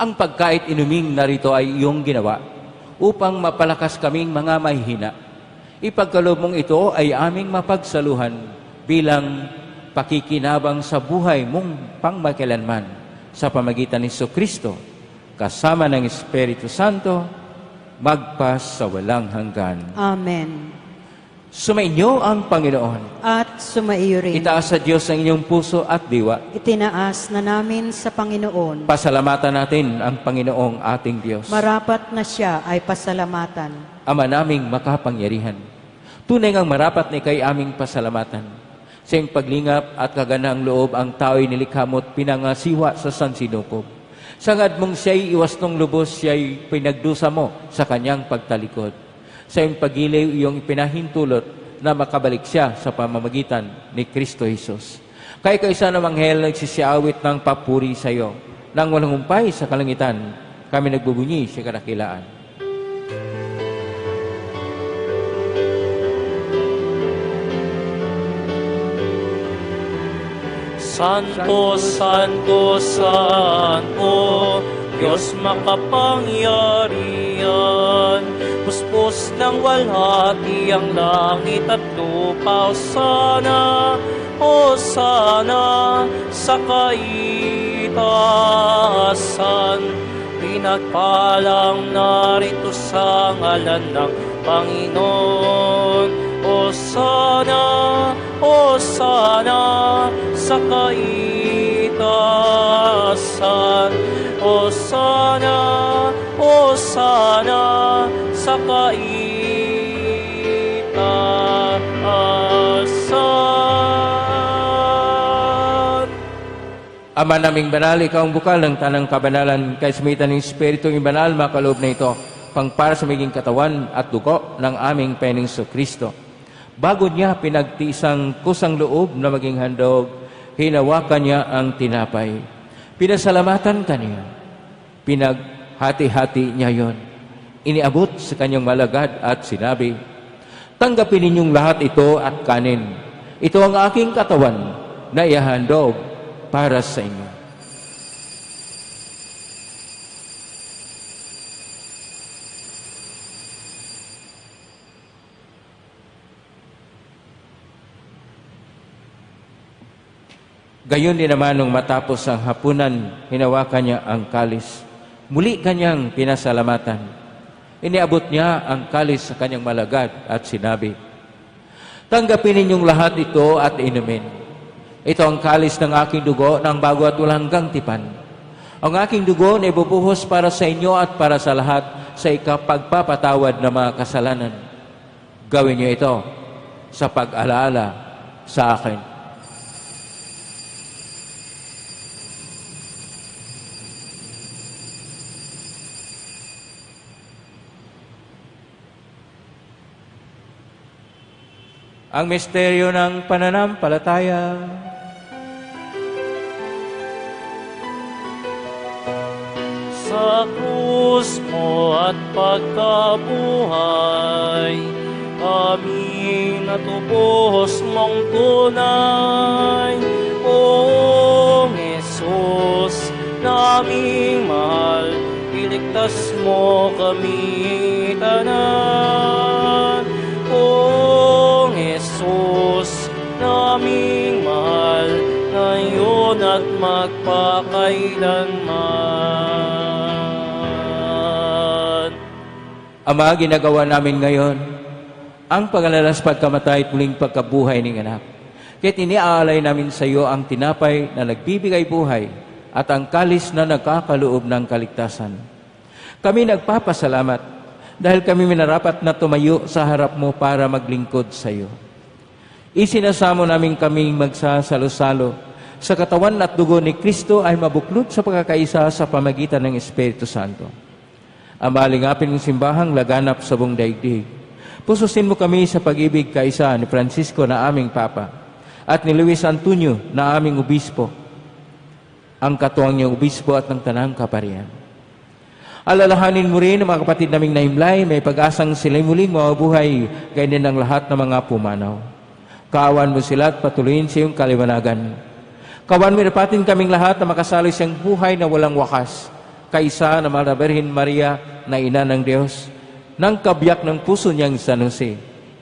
ang pagkait inuming narito ay iyong ginawa upang mapalakas kaming mga mahihina. Ipagkaloob mong ito ay aming mapagsaluhan bilang pakikinabang sa buhay mong pangmakilanman sa pamagitan ni Kristo, kasama ng Espiritu Santo, magpas sa walang hanggan. Amen. Sumainyo ang Panginoon. At sumaiyo rin. Itaas sa Diyos ang inyong puso at diwa. Itinaas na namin sa Panginoon. Pasalamatan natin ang Panginoong ating Diyos. Marapat na siya ay pasalamatan. Ama naming makapangyarihan, tunay ngang marapat na ikay aming pasalamatan. Sa iyong paglingap at kaganang loob ang tao'y nilikha mo't pinangasiwa sa sansinukob. Sangad mong siya'y iwas nung lubos, siya'y pinagdusa mo sa kanyang pagtalikod. Sa iyong pagiliw, iyong ipinahintulot na makabalik siya sa pamamagitan ni Kristo Jesus. Kaya kaisa ng anghel nagsisiawit ng papuri sa iyo. Nang walang umpay sa kalangitan, kami nagbubunyi sa kadakilaan. Santo, Santo, Santo, Diyos makapangyarihan, puspos ng walhati ang langit at lupa, Hosana sa kaitaasan, pinagpalang narito sa ngalan ng Panginoon. Hosana sa kaitaasan, Hosana sa kaitaasan. Ama naming banal, ikaw ang bukal ng tanang kabanalan, kay sumitan ng Espiritu ng banal, makaloob na ito, pang para sa maging katawan at dugo ng aming Panginoong Kristo. Bago niya pinagtiisang kusang loob na maging handog, hinawakan niya ang tinapay. Pinasalamatan kaniya. Pinaghati-hati niya yon. Iniabot sa kanyang malagad at sinabi, tanggapin ninyong lahat ito at kanin. Ito ang aking katawan na ihahandog para sa inyo. Gayon din naman nung matapos ang hapunan, hinawakan niya ang kalis. Muli kanyang pinasalamatan. Iniabot niya ang kalis sa kanyang malagad at sinabi, tanggapin ninyong lahat ito at inumin. Ito ang kalis ng aking dugo ng bago at walang hanggang tipan. Ang aking dugo na ibubuhos para sa inyo at para sa lahat sa ikapagpapatawad ng mga kasalanan. Gawin niyo ito sa pag-alaala sa akin. Ang misteryo ng pananampalataya. Sa krus mo at pagkabuhay, aming natubos mong tunay. O Jesus, naming mahal, iligtas mo kami tanan. O Jesus, naming mahal, ngayon at magpakailanman. Ama, ginagawa namin ngayon ang pag-alalas, pagkamatay at muling pagkabuhay ng anak. Kaya't iniaalay namin sa iyo ang tinapay na nagbibigay buhay at ang kalis na nagkakaloob ng kaligtasan. Kami nagpapasalamat dahil kami minarapat na tumayo sa harap mo para maglingkod sa iyo. Isinasamo namin kaming magsasalo-salo sa katawan at dugo ni Kristo ay mabuklod sa pagkakaisa sa pamagitan ng Espiritu Santo. Ang malingapin ng simbahang laganap sa buong daigdig. Pususin mo kami sa pag-ibig kaisa ni Francisco na aming Papa at ni Luis Antonio na aming Obispo, ang katuwang niyong Obispo at ng Tanang Kaparian. Alalahanin mo rin ang mga kapatid naming naimlay, may pag-asang sila'y muling mabuhay, ganyan ang lahat ng mga pumanaw. Kaawan mo sila at patuloyin sa iyong kaliwanagan. Kawan mo napatin kaming lahat na makasali siyang buhay na walang wakas, kaisa na Mahal na Birhen Maria na Ina ng Diyos, ng kabiyak ng puso niyang San Jose,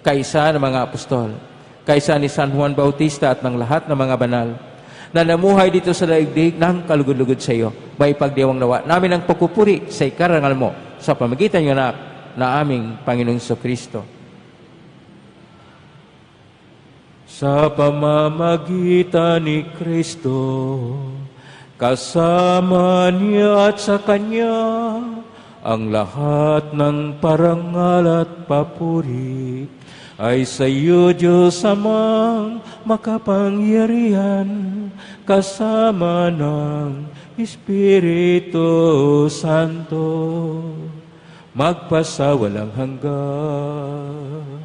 kaisa ng mga apostol, kaisa ni San Juan Bautista at ng lahat ng mga banal, na namuhay dito sa daigdig ng kalugod-lugod sa iyo. May pagdiwang nawa namin ang pagpupuri sa ikarangal mo sa pamagitan ng anak na aming Panginoong Kristo. Sa pamamagitan ni Kristo, kasama niya at sa Kanya, ang lahat ng parangal at papuri ay sa iyo, Diyos Amang makapangyarihan, kasama ng Espiritu Santo, magpasawalang hanggan.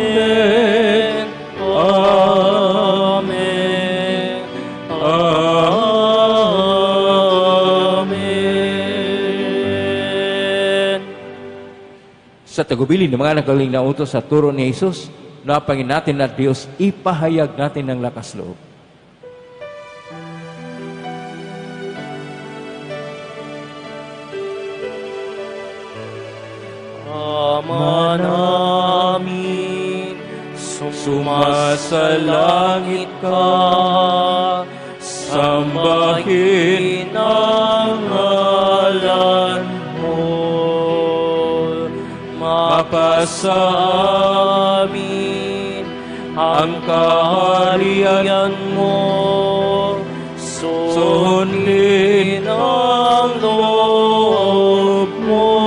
Amen. Amen. Amen. Sa tagubilin ng mga nagaling na utos sa turo ni Jesus, napangin natin at Diyos, ipahayag natin ng lakas loob. Ama namin, sumasalangit ka, sambahin ang ngalan mo, mapasa amin ang kaharian mo, sundin ang loob mo.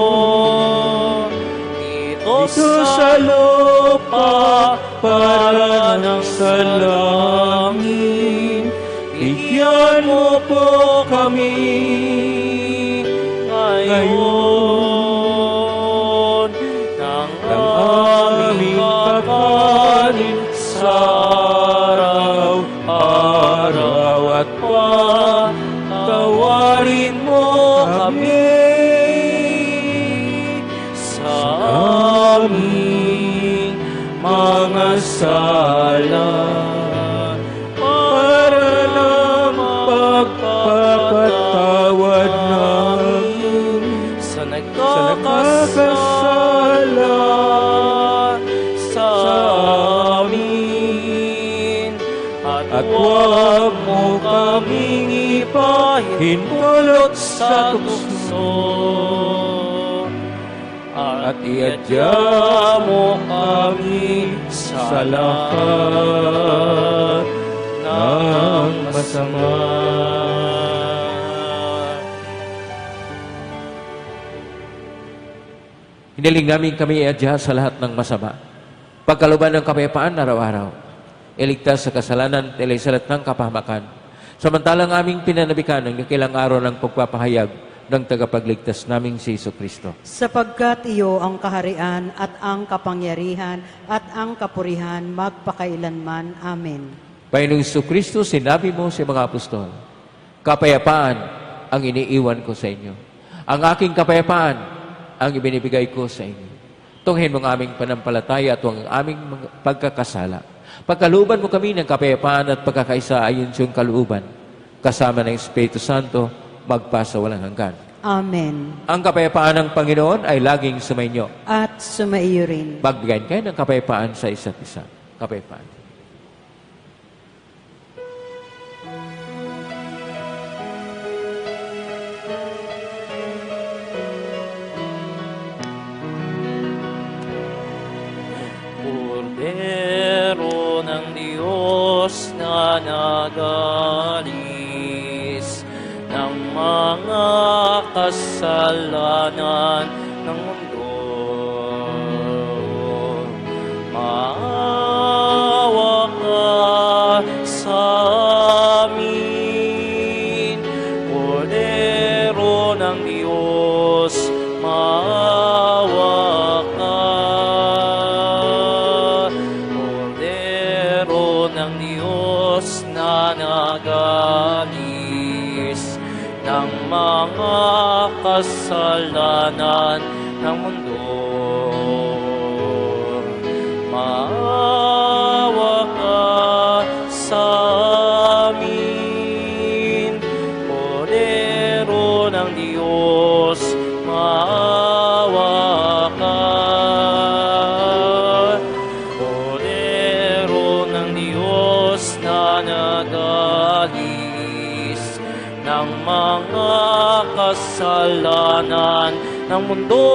Sa lupa para ng sa langit, bigyan mo po kami ngayon ng aming kakanin sa araw-araw at patawarin mo kami sa aming mga sala, para ng pagpapatawad namin sa nagkakasala sa amin, at huwag mo kaming ipahintulot sa tukso, at iadya mo kami sa lahat ng masama. Hiniling namin kami iadya sa lahat ng masama. Pagkaluban ng kapayapaan araw-araw, iligtas sa kasalanan at ilaisalat ng kapahamakan. Samantalang aming pinanabikan ng dakilang araw ng pagpapahayag ng tagapagligtas naming si Jesucristo. Sapagkat iyo ang kaharian at ang kapangyarihan at ang kapurihan magpakailanman. Amen. Panginoong Jesucristo, sinabi mo sa mga apostol, kapayapaan ang iniiwan ko sa inyo. Ang aking kapayapaan ang ibinibigay ko sa inyo. Tunghin mo ang aming panampalataya at ang aming pagkakasala. Pagkalooban mo kami ng kapayapaan at pagkakaisa ayon sa iyong kalooban, kasama ng Espiritu Santo, magpasa walang hanggan. Amen. Ang kapayapaan ng Panginoon ay laging sumainyo. At sumaiyo rin. Magbigayin kayo ng kapayapaan sa isa't isa. Kapayapaan. Kordero ng Diyos na nagalis ng mga kasalanan ng mundo. Maawa ka sa amin, Kordero ng Diyos, maawa ka. Kordero ng Diyos na nagalis ng mga kasalanan ng mundo. Maawa ka sa amin, Kordero ng Diyos, maawa ka. Kordero ng Diyos na nagalis ng mga kasalanan ng mundo.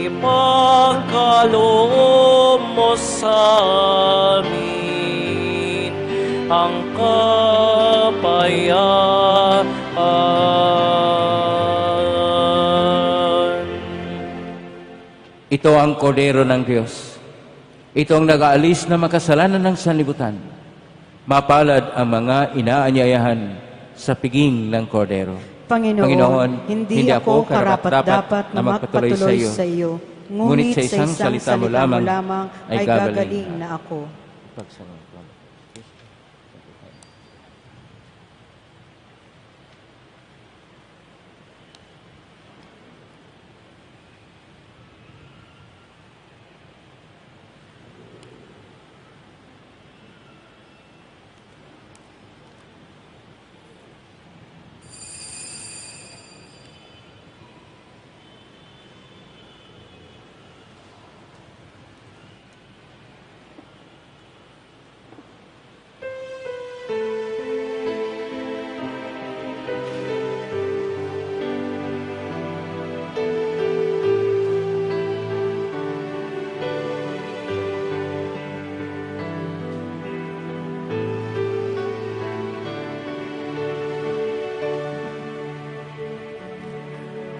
Ipagkaloob mo sa amin ang kapayapaan. Ito ang Kordero ng Diyos. Ito ang nag-aalis na makasalanan ng sanlibutan. Mapalad ang mga inaanyayahan sa piging ng Kordero. Panginoon, hindi ako karapat-dapat na magpatuloy sa iyo, ngunit sa isang salita mo lamang ay gagaling na ako.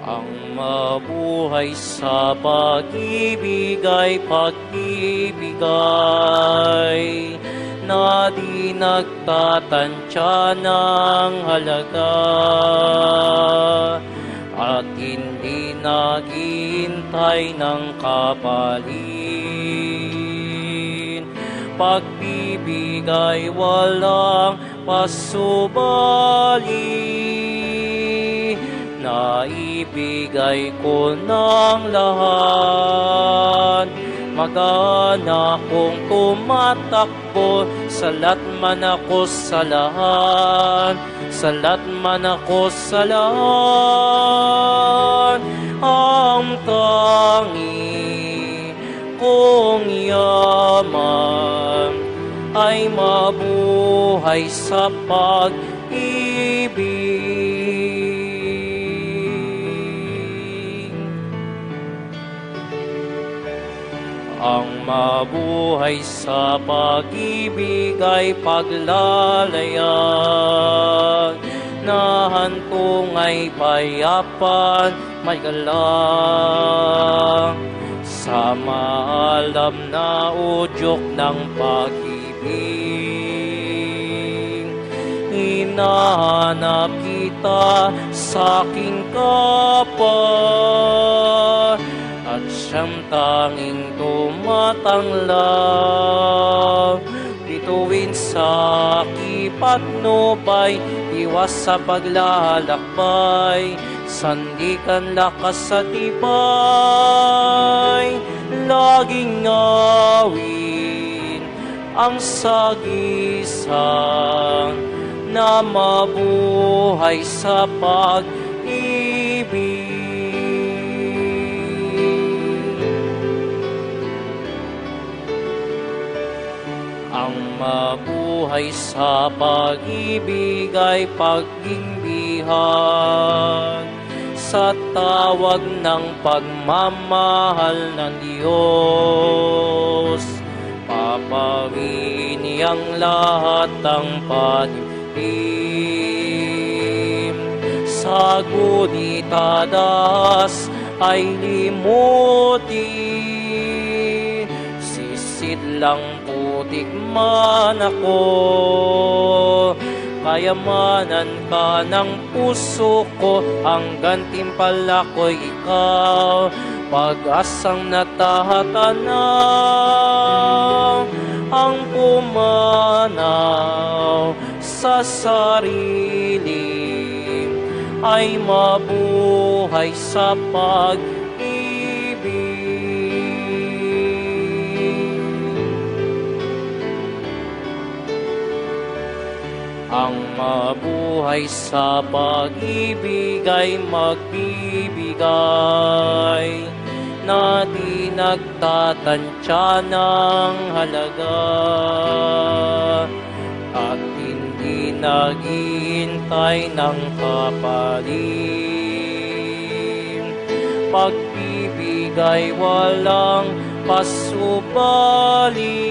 Ang mabuhay sa pag-ibig ay pag-ibigay na di nagtatansya ng halaga at hindi naghihintay ng kapalit. Pag-ibig ay walang pasubali, naibigay ko ng lahat. Mag-ana kong tumatakbo, salat man ako sa lahat, salat man ako sa lahat. Ang tangi kong yaman ay mabuhay sa pag-ibig. Ang mabuhay sa pag-ibig ay paglalayag, na hantong ay payapan, may galang sa maalam na udyok ng pag-ibig. Hinahanap kita sa aking kapwa, at siyang tanging tumatanglaw. Bituin sa kipatnubay, iwas sa paglalakbay, sandikan lakas at tibay. Laging awin ang sagisang na mabuhay sa pag-ibig. Ang mabuhay sa pag-ibig ay paggingbihag sa tawag ng pagmamahal ng Diyos. Papawin niyang lahat ang pag-ibig. sa gunitadas ay limutin. Sisid lang putik man ako, kayamanan ka ng puso ko, ang gantimpala ko'y ikaw, pag-asang natatanaw, ang pumanaw sa sarili ay mabuhay sa pag-ibig. Ang mabuhay sa pag-ibig ay magbibigay na di nagtatansya ng halaga at hindi naghihintay ng kapalit. Pagbibigay walang pasubali,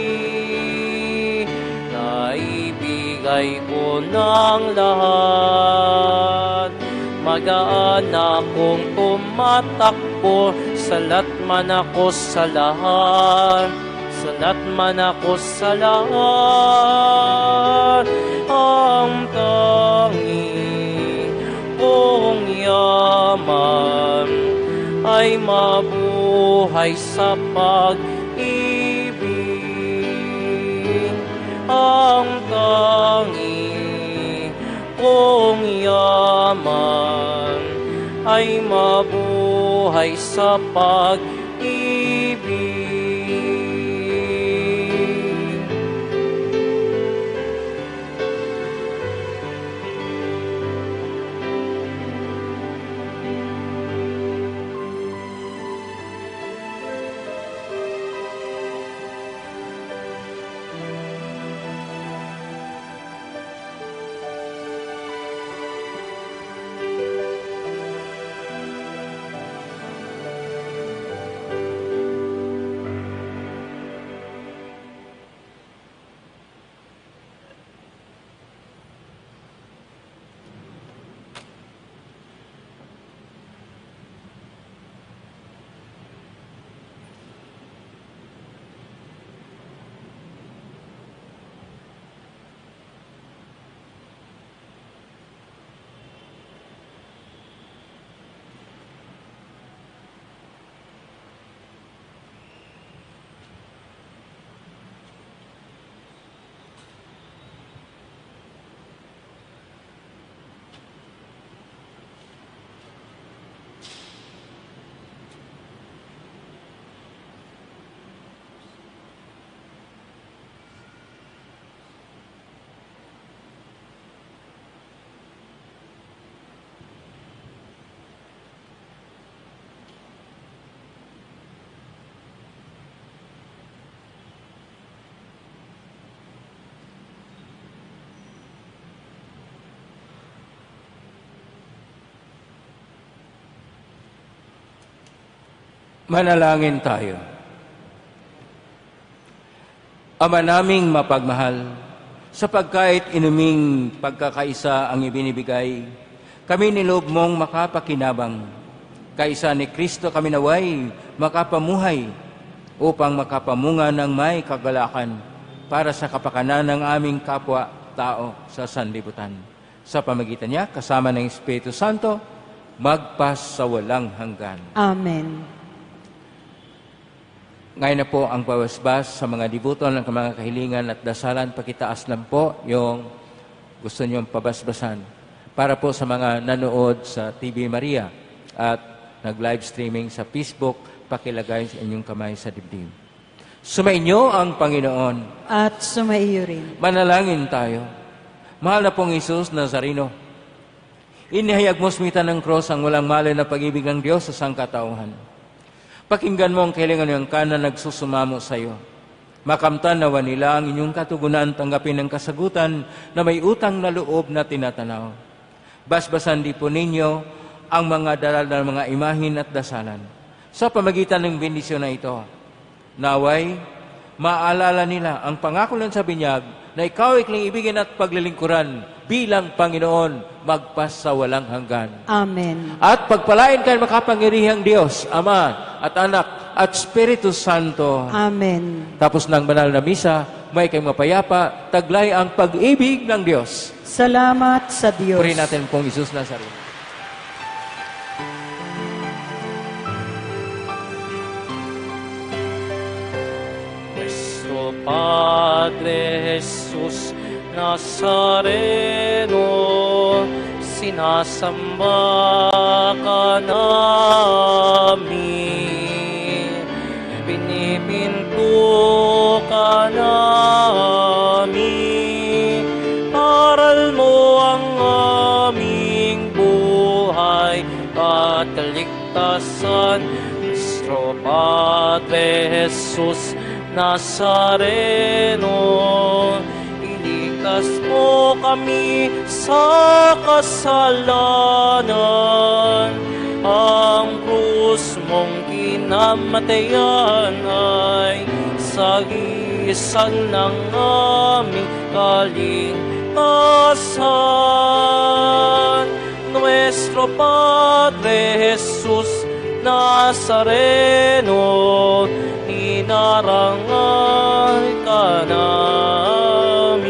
naibigay ko ng lahat. Magaan akong tumatakbo, salat man ako sa lahat, salat man ako sa lahat. Ang tangi kong yaman ay mabuhay sa pag-ibig. Ang tangi kong yaman ay mabuhay sa pag-ibig. Manalangin tayo. Ama naming mapagmahal, sa pagkait inuming pagkakaisa ang ibinibigay, kami niloob mong makapakinabang. Kaisa ni Kristo kami naway makapamuhay upang makapamunga ng may kagalakan para sa kapakanan ng aming kapwa-tao sa sanlibutan. Sa pamagitan niya, kasama ng Espiritu Santo, magpas sa walang hanggan. Amen. Ngayon na po ang pawasbas sa mga dibuton ng mga kahilingan at dasalan. Pakitaas lang po yung gusto niyong pabasbasan. Para po sa mga nanood sa TV Maria at nag-live streaming sa Facebook, pakilagay sa inyong kamay sa dibdib. Sumainyo ang Panginoon. At sumaiyo rin. Manalangin tayo. Mahal na pong Isus Nazareno, inihayag mo smitan ng cross ang walang malay na pag-ibig ng Diyos sa sangkatauhan. Pakinggan mo ang kailangan ng kanan nagsusumamo sa iyo. Makamtan nawa nila ang inyong katugunan, tanggapin ng kasagutan na may utang na loob na tinatanaw. Basbasan di po ninyo ang mga daral ng mga imahin at dasalan. Sa pamagitan ng bendisyon na ito, naway, maalala nila ang pangako lang sa binyag na ikaw ikling ibigin at paglilingkuran bilang Panginoon magpasawalang hanggan. Amen. At pagpalain kayo makapangyarihang Diyos, Ama at Anak at Espiritu Santo. Amen. Tapos ng banal na misa, may kayong mapayapa, taglay ang pag-ibig ng Diyos. Salamat sa Diyos. Purihin natin pong Jesus Nazareno. Nuestro Padre Jesus Nazareno, sinasamba ka namin, pinipinto ka namin, aral mo ang aming buhay at kaligtasan. Nuestro Padre Jesus Nazareno, iligtas mo kami sa kasalanan. Ang krus mong kinamatayan ay sagisan ng aming kaligtasan. Nuestro Padre Jesus Nazareno, inarangal ka namin.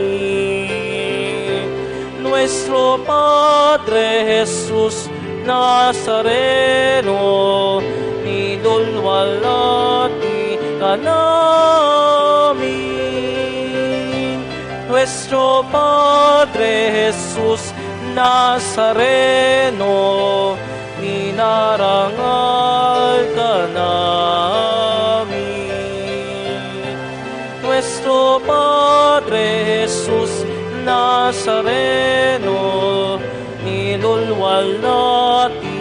Nuestro Padre Jesus Nazareno, nilulwalhati ka namin. Nuestro Padre Jesus Nazareno, inarangal ka namin. Nuestro Padre Jesus Nazareno, nilulwalhati